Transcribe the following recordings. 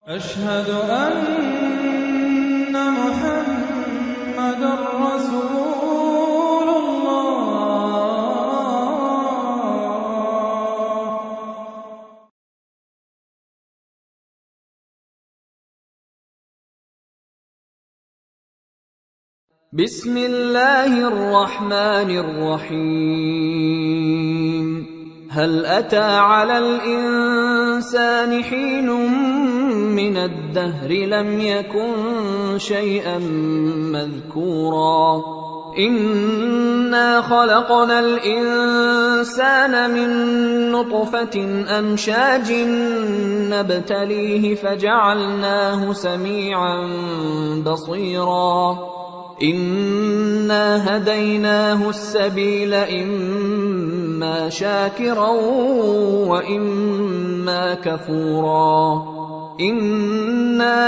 أشهد أن محمدًا رسول الله. بسم الله الرحمن الرحيم. هل أتى على الإنسان حين من الدهر لم يكن شيئا مذكورا إنا خلقنا الإنسان من نطفة أمشاج نبتليه فجعلناه سميعا بصيرا إنا هديناه السبيل إما شاكرا وإما كفورا إنا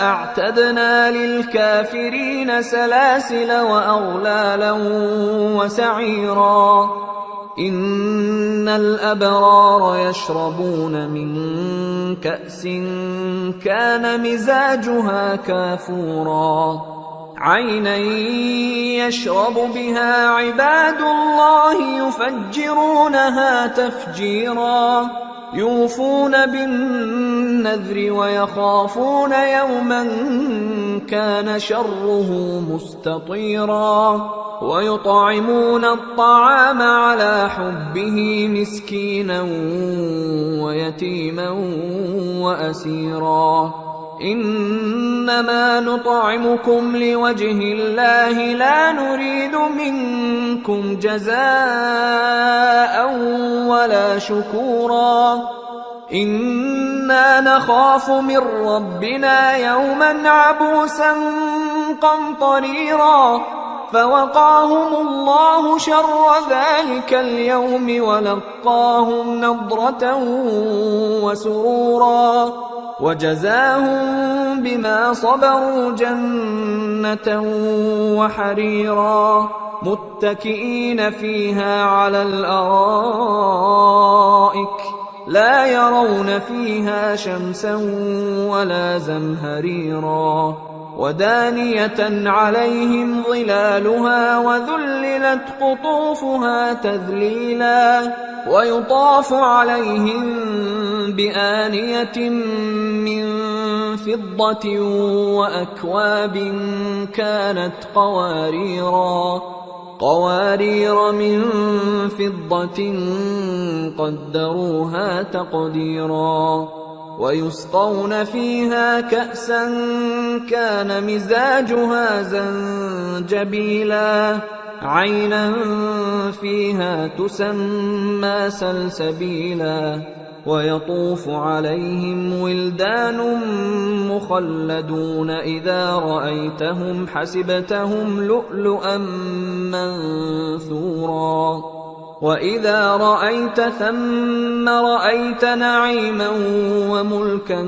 أعتدنا للكافرين سلاسل وأغلالا وسعيرا إن الأبرار يشربون من كأس كان مزاجها كافورا عينا يشرب بها عباد الله يفجرونها تفجيرا يوفون بالنذر ويخافون يوما كان شره مستطيرا ويطعمون الطعام على حبه مسكينا ويتيما وأسيرا إنما نطعمكم لوجه الله لا نريد منكم جزاء ولا شكورا إنا نخاف من ربنا يوما عبوسا قمطريرا فوقاهم الله شر ذلك اليوم ولقاهم نضرة وسرورا وجزاهم بما صبروا جنة وحريرا متكئين فيها على الأرائك لا يرون فيها شمسا ولا زمهريرا ودانية عليهم ظلالها وذللت قطوفها تذليلا ويطاف عليهم بآنية من فضة وأكواب كانت قوارير من فضة قدروها تقديرا ويسقون فيها كأسا كان مزاجها زنجبيلا عينا فيها تسمى سلسبيلا ويطوف عليهم ولدان مخلدون إذا رأيتهم حسبتهم لؤلؤا منثورا وإذا رأيت ثم رأيت نعيما وملكا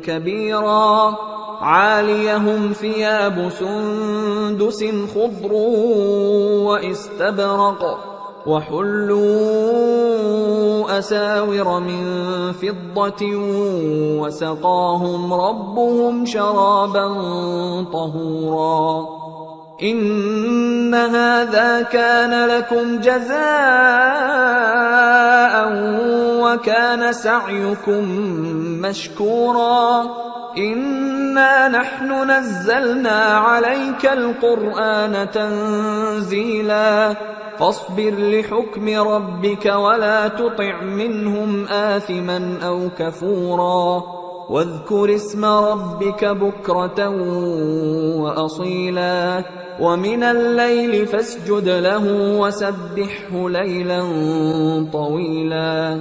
كبيرا عاليهم ثياب سندس خضر واستبرق وحلوا أساور من فضة وسقاهم ربهم شرابا طهورا إن هذا كان لكم جزاء وكان سعيكم مشكورا إنا نحن نزلنا عليك القرآن تنزيلا فاصبر لحكم ربك ولا تطع منهم آثما أو كفورا واذكر اسم ربك بكرة وأصيلا ومن الليل فاسجد له وسبحه ليلا طويلا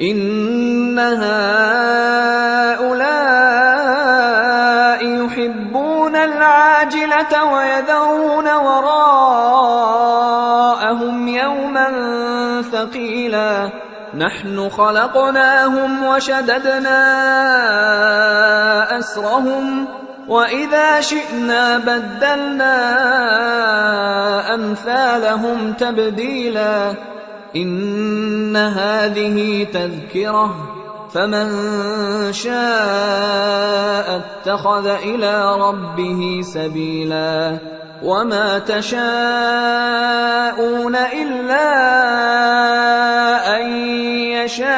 إن هؤلاء يحبون العاجلة ويذرون وراءهم يوما ثقيلا نحن خلقناهم وشددنا أسرهم وإذا شئنا بدلنا أمثالهم تبديلا إن هذه تذكرة فمن شاء اتخذ إلى ربه سبيلا وما تشاءون إلا أن يشاء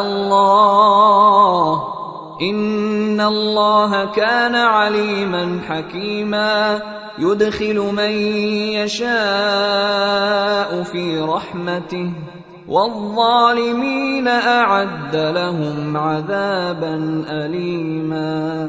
الله إن الله كان عليما حكيما يدخل من يشاء في رحمته والظالمين أعد لهم عذابا أليما